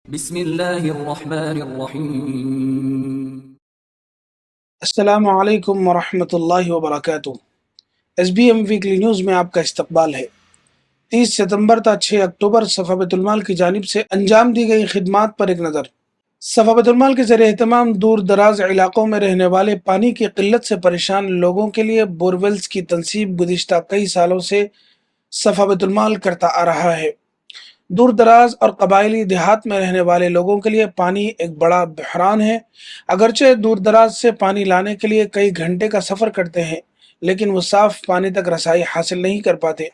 بسم اللہ الرحمن الرحیم۔ السلام علیکم ورحمۃ اللہ وبرکاتہ۔ S B M weekly news میں آپ کا استقبال ہے۔ 30 ستمبر تا 6 اکتوبر صفا بیت المال کی جانب سے انجام دی گئی خدمات پر ایک نظر۔ صفا بیت المال کے زیر اہتمام دور دراز علاقوں میں رہنے والے پانی کی قلت سے پریشان لوگوں کے لیے بورویلز کی تنصیب گزشتہ کئی سالوں سے صفا بیت المال کرتا آ رہا ہے۔ دور دراز اور قبائلی دیہات میں رہنے والے لوگوں کے لیے پانی ایک بڑا بحران ہے۔ اگرچہ دور دراز سے پانی لانے کے لیے کئی گھنٹے کا سفر کرتے ہیں، لیکن وہ صاف پانی تک رسائی حاصل نہیں کر پاتے۔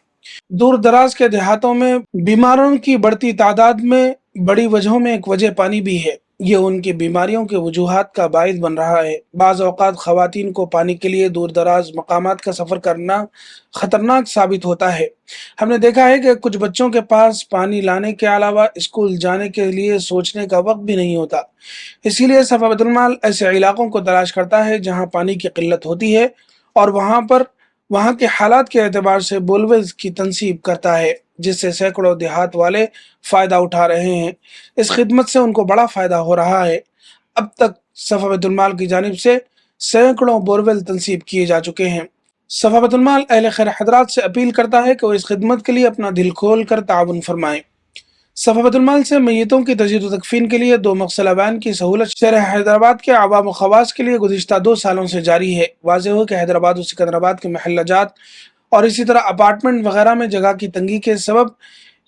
دور دراز کے دیہاتوں میں بیماروں کی بڑھتی تعداد میں بڑی وجہوں میں ایک وجہ پانی بھی ہے۔ یہ ان کی بیماریوں کے وجوہات کا باعث بن رہا ہے۔ بعض اوقات خواتین کو پانی کے لیے دور دراز مقامات کا سفر کرنا خطرناک ثابت ہوتا ہے۔ ہم نے دیکھا ہے کہ کچھ بچوں کے پاس پانی لانے کے علاوہ اسکول جانے کے لیے سوچنے کا وقت بھی نہیں ہوتا۔ اسی لیے صفا بیت المال ایسے علاقوں کو تلاش کرتا ہے جہاں پانی کی قلت ہوتی ہے اور وہاں کے حالات کے اعتبار سے بولویلز کی تنصیب کرتا ہے، جس سے سینکڑوں دیہات والے فائدہ اٹھا رہے ہیں۔ اس خدمت سے ان کو بڑا فائدہ ہو رہا ہے۔ اب تک صفا بیت المال کی جانب سے سینکڑوں بورویل تنصیب کیے جا چکے ہیں۔ صفا بیت المال اہل خیر حضرات سے اپیل کرتا ہے کہ وہ اس خدمت کے لیے اپنا دل کھول کر تعاون فرمائیں۔ صفا بیت المال سے میتوں کی تجہیز و تکفین کے لیے 2 مغسلہ وین کی سہولت شہر حیدرآباد کے عوام و خواص کے لیے گزشتہ 2 سالوں سے جاری ہے۔ واضح ہو کہ حیدرآباد و سکندرآباد کے محلہ جات اور اسی طرح اپارٹمنٹ وغیرہ میں جگہ کی تنگی کے سبب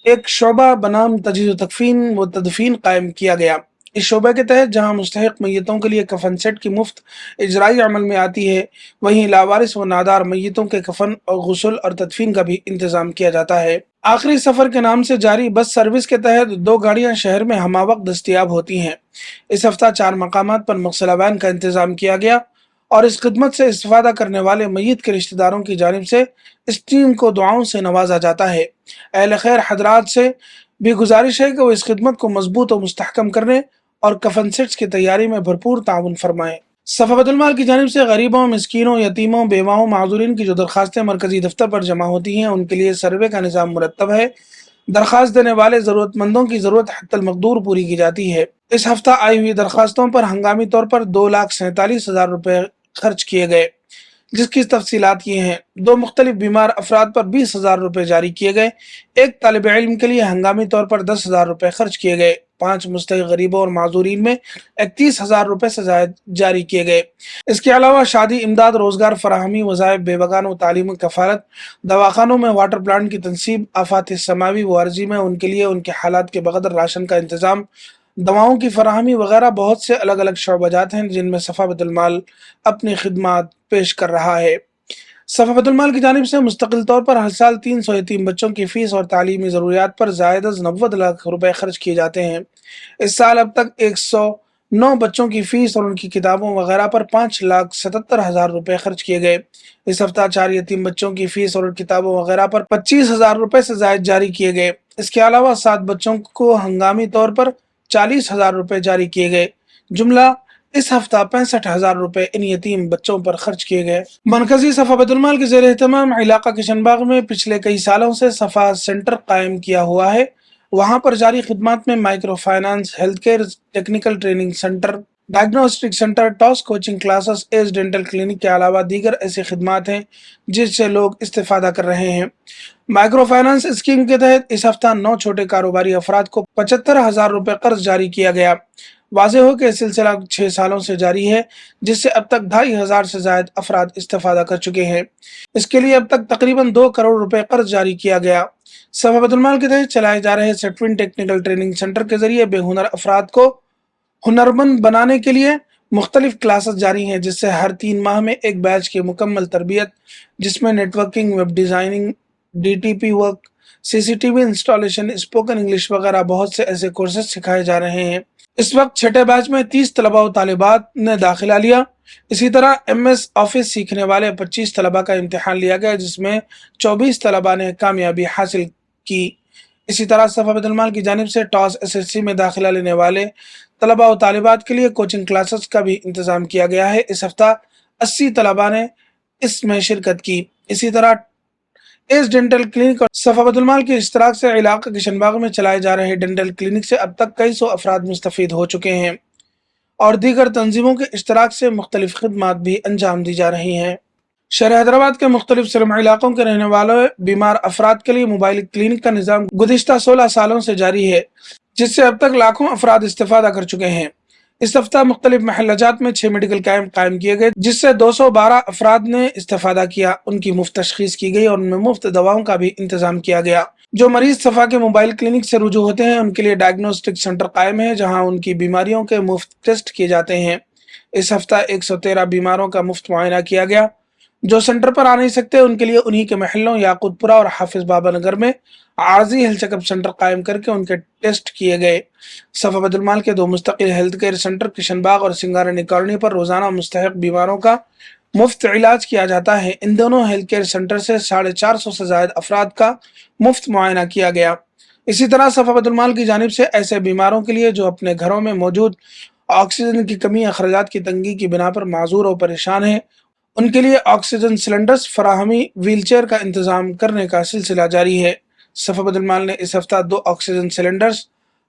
ایک شعبہ بنام تجہیز و تکفین و تدفین قائم کیا گیا۔ اس شعبے کے تحت جہاں مستحق میتوں کے لیے کفن سیٹ کی مفت اجرائی عمل میں آتی ہے، وہیں لاوارث و نادار میتوں کے کفن اور غسل اور تدفین کا بھی انتظام کیا جاتا ہے۔ آخری سفر کے نام سے جاری بس سروس کے تحت 2 گاڑیاں شہر میں ہمہ وقت دستیاب ہوتی ہیں۔ اس ہفتہ 4 مقامات پر مغسلہ وین کا انتظام کیا گیا اور اس خدمت سے استفادہ کرنے والے میت کے رشتہ داروں کی جانب سے اس ٹیم کو دعاؤں سے نوازا جاتا ہے۔ اہل خیر حضرات سے بھی گزارش ہے کہ وہ اس خدمت کو مضبوط و مستحکم کرنے اور کفن سیٹس کی تیاری میں بھرپور تعاون فرمائیں۔ صفا بیت المال کی جانب سے غریبوں، مسکینوں، یتیموں، بیواؤں، معذورین کی جو درخواستیں مرکزی دفتر پر جمع ہوتی ہیں، ان کے لیے سروے کا نظام مرتب ہے۔ درخواست دینے والے ضرورت مندوں کی ضرورت حتی المقدور پوری کی جاتی ہے۔ اس ہفتہ آئی ہوئی درخواستوں پر ہنگامی طور پر 2,47,000 روپے خرچ کیے گئے، جس کی تفصیلات یہ ہیں۔ 2 مختلف بیمار افراد پر 20,000 روپے جاری کیے گئے۔ ایک طالب علم کے لیے ہنگامی طور پر 10,000 روپے خرچ کیے گئے۔ 5 مستحق غریبوں اور معذورین میں 31,000 روپے سے زائد جاری کیے گئے۔ اس کے علاوہ شادی امداد، روزگار فراہمی، وظائف، بیوگانوں، تعلیم، کفالت، دواخانوں میں واٹر پلانٹ کی تنصیب، آفات سماوی و عارضی میں ان کے لیے ان کے حالات کے بقدر راشن کا انتظام، دواؤں کی فراہمی وغیرہ بہت سے الگ الگ شعبہ جات ہیں جن میں صفا بیت المال اپنی خدمات پیش کر رہا ہے۔ صفا بیت المال کی جانب سے مستقل طور پر ہر سال 300 یتیم بچوں کی فیس اور تعلیمی ضروریات پر زائد از 90 لاکھ روپے خرچ کیے جاتے ہیں۔ اس سال اب تک 109 بچوں کی فیس اور ان کی کتابوں وغیرہ پر 5,77,000 روپے خرچ کیے گئے۔ اس ہفتہ 4 یتیم بچوں کی فیس اور کتابوں وغیرہ پر 25,000 روپے سے زائد جاری کیے گئے۔ اس کے علاوہ 7 بچوں کو ہنگامی طور پر 40,000 روپے جاری کیے گئے۔ جملہ اس ہفتہ 65,000 روپے ان یتیم بچوں پر خرچ کیے گئے۔ مرکزی صفا بیت المال کے زیر اہتمام علاقہ کشن باغ میں پچھلے کئی سالوں سے صفا سینٹر قائم کیا ہوا ہے۔ وہاں پر جاری خدمات میں micro finance, health care, technical training centre, diagnostic centre, toss coaching classes, S dental clinic کے علاوہ دیگر ایسی خدمات ہیں جس سے لوگ استفادہ کر رہے ہیں۔ مائکرو فائنانس اسکیم کے تحت اس ہفتہ 9 چھوٹے کاروباری افراد کو 75,000 روپے قرض جاری کیا گیا۔ واضح ہو کہ یہ سلسلہ 6 سالوں سے جاری ہے، جس سے اب تک 2,500 سے زائد افراد استفادہ کر چکے ہیں۔ اس کے لیے اب تک تقریباً 2 کروڑ روپے قرض جاری کیا گیا۔ صفا بیت المال کے تحت چلائے جا رہے سیٹوین ٹیکنیکل ٹریننگ سینٹر کے ذریعے بے ہنر افراد کو ہنرمند بنانے کے لیے مختلف کلاسز جاری ہیں، جس سے ہر 3 ماہ میں ایک بیچ کی مکمل تربیت، جس میں networking, web designing, D T P work, C C T V installation, spoken English وغیرہ بہت سے ایسے کورسز سکھائے جا رہے ہیں۔ اس وقت چھٹے بیچ میں 30 طلباء و طالبات نے داخلہ لیا۔ اسی طرح ایم ایس آفس سیکھنے والے 25 طلباء کا امتحان لیا گیا، جس میں 24 طلباء نے کامیابی حاصل کی۔ اسی طرح صفا بیت المال کی جانب سے ٹاس ایس ایس سی میں داخلہ لینے والے طلباء و طالبات کے لیے کوچنگ کلاسز کا بھی انتظام کیا گیا ہے۔ اس ہفتہ 80 طلباء نے اس میں شرکت کی۔ اسی طرح اس ڈینٹل کلینک اور صفا بیت المال کے اشتراک سے علاقہ کشن باغ میں چلائے جا رہے ڈینٹل کلینک سے اب تک کئی سو افراد مستفید ہو چکے ہیں اور دیگر تنظیموں کے اشتراک سے مختلف خدمات بھی انجام دی جا رہی ہیں۔ شہر حیدرآباد کے مختلف سلم علاقوں کے رہنے والے بیمار افراد کے لیے موبائل کلینک کا نظام گزشتہ 16 سالوں سے جاری ہے، جس سے اب تک لاکھوں افراد استفادہ کر چکے ہیں۔ اس ہفتہ مختلف محلہ جات میں 6 میڈیکل کیمپ قائم کیے گئے، جس سے 212 افراد نے استفادہ کیا، ان کی مفت تشخیص کی گئی اور ان میں مفت دواؤں کا بھی انتظام کیا گیا۔ جو مریض صفا کے موبائل کلینک سے رجوع ہوتے ہیں ان کے لیے ڈائگنوسٹک سینٹر قائم ہے، جہاں ان کی بیماریوں کے مفت ٹیسٹ کیے جاتے ہیں۔ اس ہفتہ 113 بیماروں کا مفت معائنہ کیا گیا۔ جو سینٹر پر آ نہیں سکتے ان کے لیے انہی کے محلوں یاقوت پورہ اور حافظ بابا نگر میں عارضی ہیلتھ چیک اپ سینٹر قائم کر کے ان کے ٹیسٹ کیے گئے۔ صفا بیت المال کے 2 مستقل ہیلتھ کیئر سینٹر کشن باغ اور سنگارانی کالونی پر روزانہ مستحق بیماروں کا مفت علاج کیا جاتا ہے۔ ان دونوں ہیلتھ کیئر سینٹر سے 450 سے زائد افراد کا مفت معائنہ کیا گیا۔ اسی طرح صفا بیت المال کی جانب سے ایسے بیماروں کے لیے جو اپنے گھروں میں موجود آکسیجن کی کمی، اخراجات کی تنگی کی بنا پر معذور اور پریشان ہیں، ان کے لیے آکسیجن سلنڈرز فراہمی، ویل چیئر کا انتظام کرنے کا سلسلہ جاری ہے۔ صفا بیت المال نے اس ہفتہ 2 آکسیجن سلنڈرز،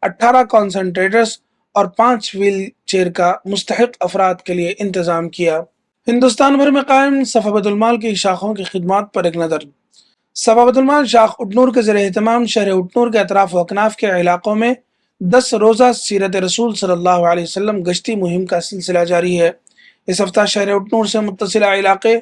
18 کانسنٹریٹرز اور 5 ویل چیئر کا مستحق افراد کے لیے انتظام کیا۔ ہندوستان بھر میں قائم صفا بیت المال کی شاخوں کی خدمات پر ایک نظر۔ صفا بیت المال شاخ اٹنور کے زیر اہتمام شہر اٹنور کے اطراف و اکناف کے علاقوں میں 10 روزہ سیرت رسول صلی اللہ علیہ وسلم گشتی مہم کا سلسلہ جاری ہے۔ اس ہفتہ شہر اٹنور سے متصلہ علاقے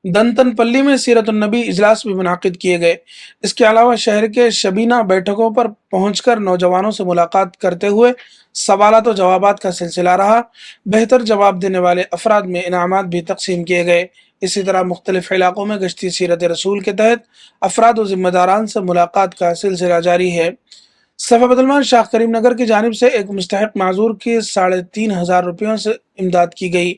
دنتن پلی میں سیرت النبی اجلاس بھی منعقد کیے گئے۔ اس کے علاوہ شہر کے شبینہ بیٹھکوں پر پہنچ کر نوجوانوں سے ملاقات کرتے ہوئے سوالات و جوابات کا سلسلہ رہا۔ بہتر جواب دینے والے افراد میں انعامات بھی تقسیم کیے گئے۔ اسی طرح مختلف علاقوں میں گشتی سیرت رسول کے تحت افراد و ذمہ داران سے ملاقات کا سلسلہ جاری ہے۔ صفا بیت المال شاخ کریم نگر کی جانب سے ایک مستحق معذور کی 3500 روپیوں سے امداد کی گئی۔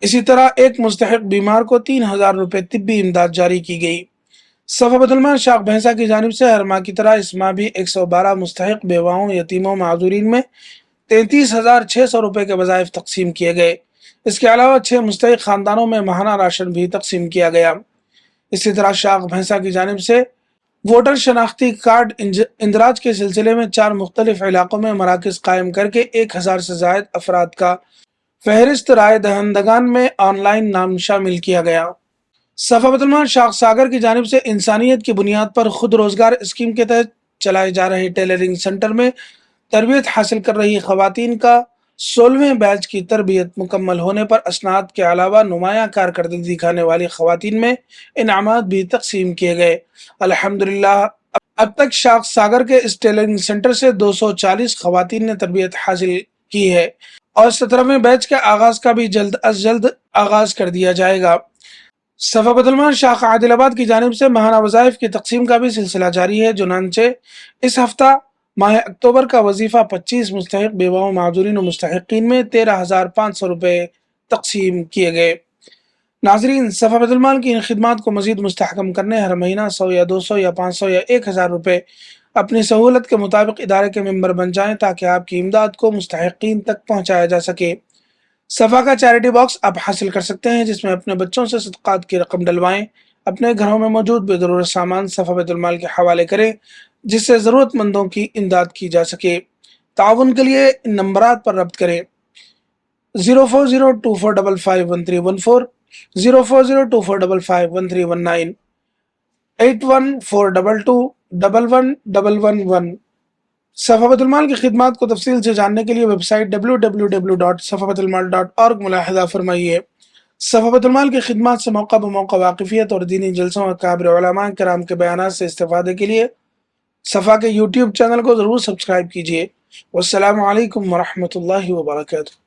اسی طرح ایک مستحق بیمار کو 3000 روپے طبی امداد جاری کی گئی۔ صفا بیت المال شاخ بھینسا کی جانب سے ہر ماہ کی طرح اس ماہ بھی 112 مستحق بیواؤں، یتیموں، معذورین میں 33600 روپے کے وظائف تقسیم کیے گئے۔ اس کے علاوہ 6 مستحق خاندانوں میں ماہانہ راشن بھی تقسیم کیا گیا۔ اسی طرح شاخ بھینسا کی جانب سے ووٹر شناختی کارڈ اندراج کے سلسلے میں 4 مختلف علاقوں میں مراکز قائم کر کے 1000 سے زائد افراد کا فہرست رائے دہندگان میں آن لائن نام شامل کیا گیا۔ صفا بیت المال شاخ ساگر کی جانب سے انسانیت کی بنیاد پر خود روزگار اسکیم کے تحت چلائے جا رہے ٹیلرنگ سینٹر میں تربیت حاصل کر رہی خواتین کا 16ویں بیچ کی تربیت مکمل ہونے پر اسناد کے علاوہ نمایاں کارکردگی دکھانے والی خواتین میں انعامات بھی تقسیم کیے گئے۔ الحمدللہ اب تک شاخ ساگر کے اس ٹیلرنگ سینٹر سے 240 خواتین نے تربیت حاصل کی ہے اور 17ویں بیچ کے آغاز کا بھی جلد از جلد آغاز کر دیا جائے گا۔ صفا بیت المال شاخ عادل آباد کی جانب سے ماہانہ وظائف کی تقسیم کا بھی سلسلہ جاری ہے۔ چنانچہ اس ہفتہ ماہ اکتوبر کا وظیفہ 25 مستحق بیواؤں، معذورین و مستحقین میں 13500 روپے تقسیم کیے گئے۔ ناظرین، صفا بیت المال کی ان خدمات کو مزید مستحکم کرنے ہر مہینہ 100 یا 200 یا 500 یا 1000 روپے اپنی سہولت کے مطابق ادارے کے ممبر بن جائیں تاکہ آپ کی امداد کو مستحقین تک پہنچایا جا سکے۔ صفا کا چیریٹی باکس آپ حاصل کر سکتے ہیں، جس میں اپنے بچوں سے صدقات کی رقم ڈلوائیں۔ اپنے گھروں میں موجود بے ضرورت سامان صفا بیت المال کے حوالے کریں، جس سے ضرورت مندوں کی امداد کی جا سکے۔ تعاون کے لیے ان نمبرات پر رابطہ کریں: 04024551314، 04024551319، 8142211111۔ صفا بیت المال کی خدمات کو تفصیل سے جاننے کے لیے ویب سائٹ www.safabetalmal.org ملاحظہ فرمائیے۔ صفا بیت المال کی خدمات سے موقع بموقع واقفیت اور دینی جلسوں اور اکابر علماء کرام کے بیانات سے استفادے کے لیے صفا کے یوٹیوب چینل کو ضرور سبسکرائب کیجیے۔ والسلام علیکم ورحمۃ اللہ وبرکاتہ۔